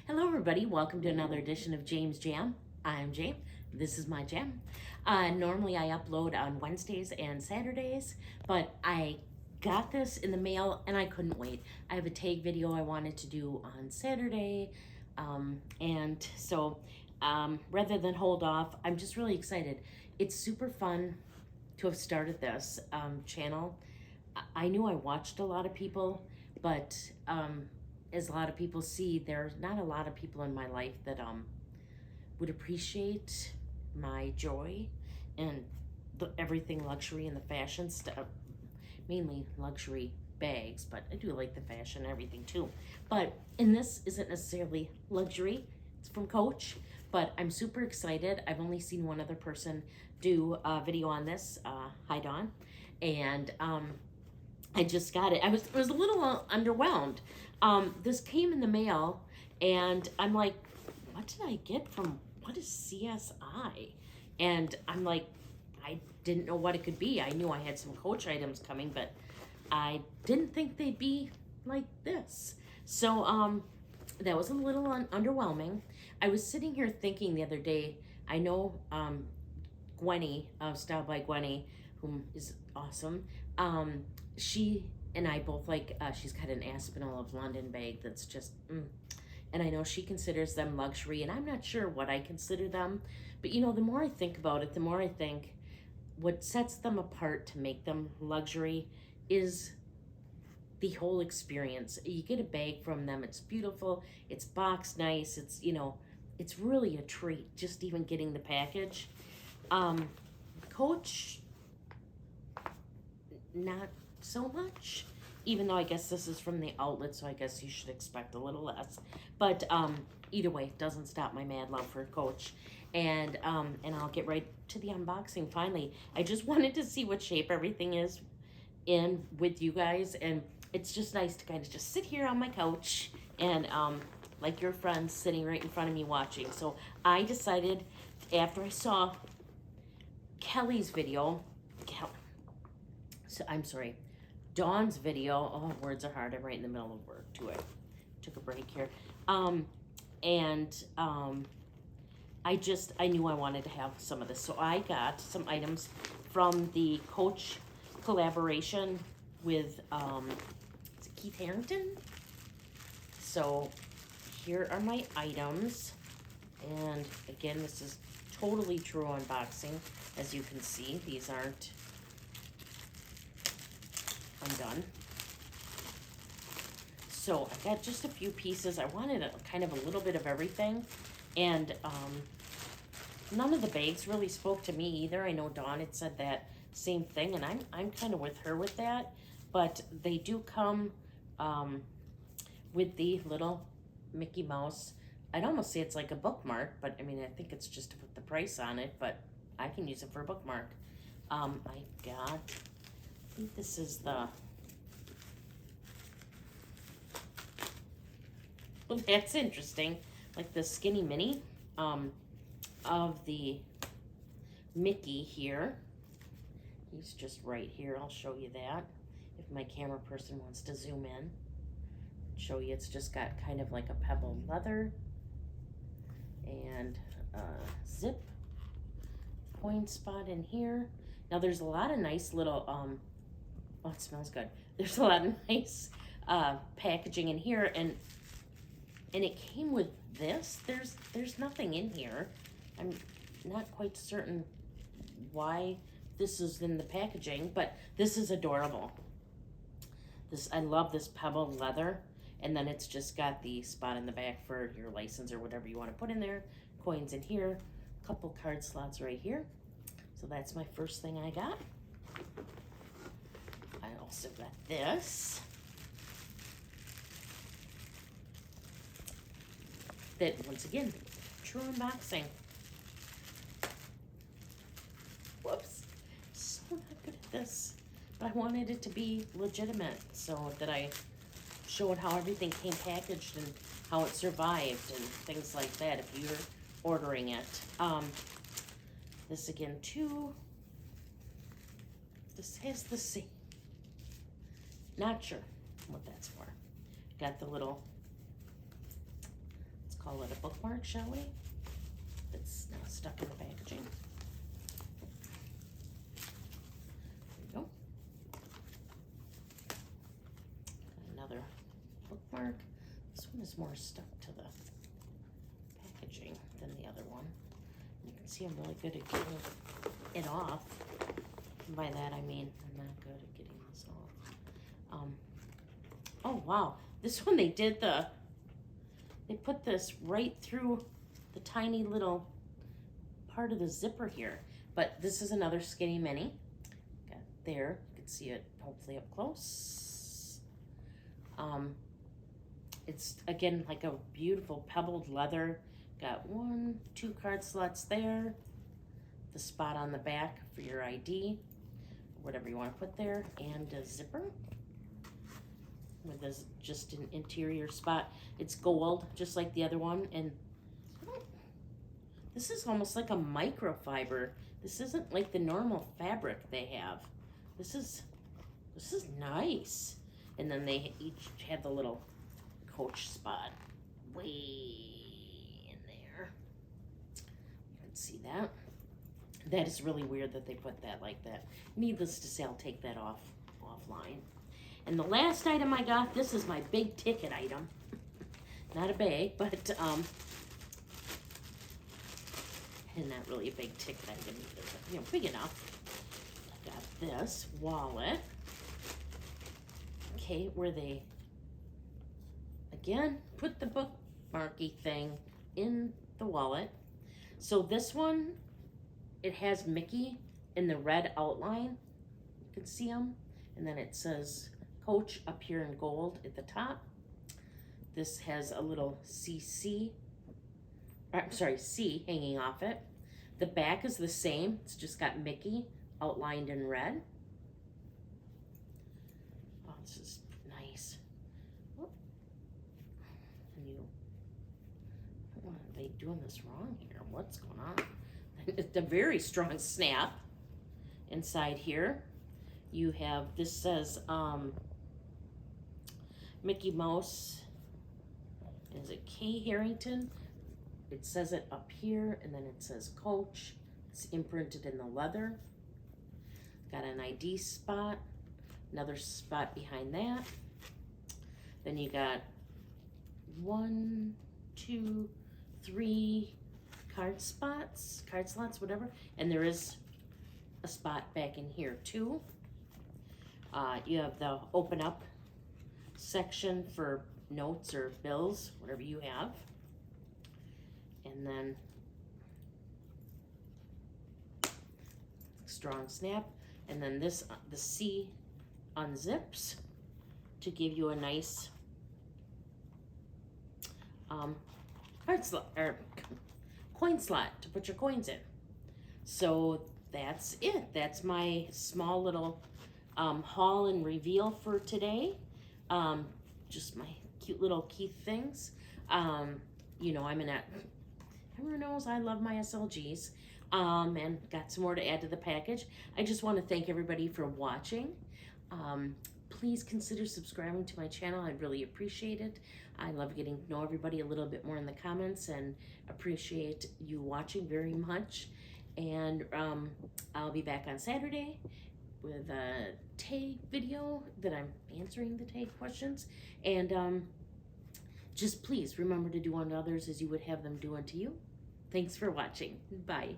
Hello everybody, welcome to another edition of James Jam. I'm Jam, this is my jam. Normally I upload on Wednesdays and Saturdays, but I got this in the mail and I couldn't wait. I have a tag video I wanted to do on Saturday, and so rather than hold off, I'm just really excited. It's super fun to have started this channel. I knew I watched a lot of people, but as a lot of people see, there's not a lot of people in my life that would appreciate my joy and everything luxury and the fashion stuff, mainly luxury bags, but I do like the fashion and everything too. And this isn't necessarily luxury, it's from Coach, but I'm super excited. I've only seen one other person do a video on this, hi Dawn, and I just got it. I was a little underwhelmed. This came in the mail, and I'm like, what did I get from, what is CSI? And I'm like, I didn't know what it could be. I knew I had some Coach items coming, but I didn't think they'd be like this. So that was a little underwhelming. I was sitting here thinking the other day, I know Gwenny of Style by Gwenny, whom is awesome, she and I both like, she's got an Aspinall of London bag that's just, and I know she considers them luxury, and I'm not sure what I consider them, but you know, the more I think about it, the more I think what sets them apart to make them luxury is the whole experience. You get a bag from them, it's beautiful, it's boxed nice, it's, you know, it's really a treat just even getting the package. Coach, not so much, even though I guess this is from the outlet, so I guess you should expect a little less. But either way, it doesn't stop my mad love for Coach. And I'll get right to the unboxing finally. I just wanted to see what shape everything is in with you guys, and it's just nice to kind of just sit here on my couch and like your friends sitting right in front of me watching. So I decided, after I saw Kelly's video, I'm sorry, Dawn's video, oh, words are hard, I'm right in the middle of work too, I took a break here, I knew I wanted to have some of this, so I got some items from the Coach collaboration with, is it Keith Harrington? So here are my items, and again, this is totally true unboxing. As you can see, these aren't undone. So I got just a few pieces. I wanted kind of a little bit of everything, and none of the bags really spoke to me either. I know Dawn had said that same thing, and I'm kind of with her with that, but they do come with the little Mickey Mouse. I'd almost say it's like a bookmark, but I mean, I think it's just to put the price on it, but I can use it for a bookmark. I think this is the, well, that's interesting, like the skinny mini of the Mickey here. He's just right here. I'll show you that if my camera person wants to zoom in. Show you, it's just got kind of like a pebble leather and zip coin spot in here. Now there's a lot of nice little oh, it smells good. There's a lot of nice packaging in here, and it came with this. There's nothing in here. I'm not quite certain why this is in the packaging, but this is adorable. I love this pebble leather, and then it's just got the spot in the back for your license or whatever you want to put in there. Coins in here, a couple card slots right here. So that's my first thing I got. I also got this. That, once again, true unboxing. Whoops, so not good at this. But I wanted it to be legitimate, so that I showed how everything came packaged and how it survived and things like that if you're ordering it. This again too. This has the same. Not sure what that's for. Got the little, it's call it a bookmark, shall we? It's now stuck in the packaging. There you go. Another bookmark. This one is more stuck to the packaging than the other one. You can see I'm really good at getting it off. And by that I mean I'm not good at getting this off. Oh wow, this one they put this right through the tiny little part of the zipper here. But this is another Skinny Mini. Got there, you can see it hopefully up close. It's again like a beautiful pebbled leather. Got 1, 2 card slots there. The spot on the back for your ID, whatever you want to put there, and a zipper with this just an interior spot. It's gold, just like the other one, and this is almost like a microfiber. This isn't like the normal fabric they have. This is nice. And then they each have the little Coach spot way in there. You can see that. That is really weird that they put that like that. Needless to say, I'll take that offline. And the last item I got, this is my big ticket item. Not a bag, but and not really a big ticket item either, but you know, big enough. I got this wallet. Okay, where they again put the bookmarky thing in the wallet. So this one, it has Mickey in the red outline. You can see him. And then it says Coach up here in gold at the top. This has a little C hanging off it. The back is the same. It's just got Mickey outlined in red. Oh, this is nice. Oh. Are they doing this wrong here? What's going on? It's a very strong snap inside here. You have, this says Mickey Mouse. Is it K. Harrington? It says it up here, and then it says Coach. It's imprinted in the leather. Got an ID spot, another spot behind that. Then you got 1, 2, 3 card slots, whatever. And there is a spot back in here too. You have the open up section for notes or bills, whatever you have. And then strong snap. And then this, the C unzips to give you a nice card slot or coin slot to put your coins in. So that's it. That's my small little haul and reveal for today. Just my cute little Keith things. You know, everyone knows I love my SLGs. And got some more to add to the package. I just want to thank everybody for watching. Please consider subscribing to my channel. I'd really appreciate it. I love getting to know everybody a little bit more in the comments and appreciate you watching very much. And I'll be back on Saturday with a tag video that I'm answering the tag questions. And just please remember to do unto others as you would have them do unto you. Thanks for watching. Bye.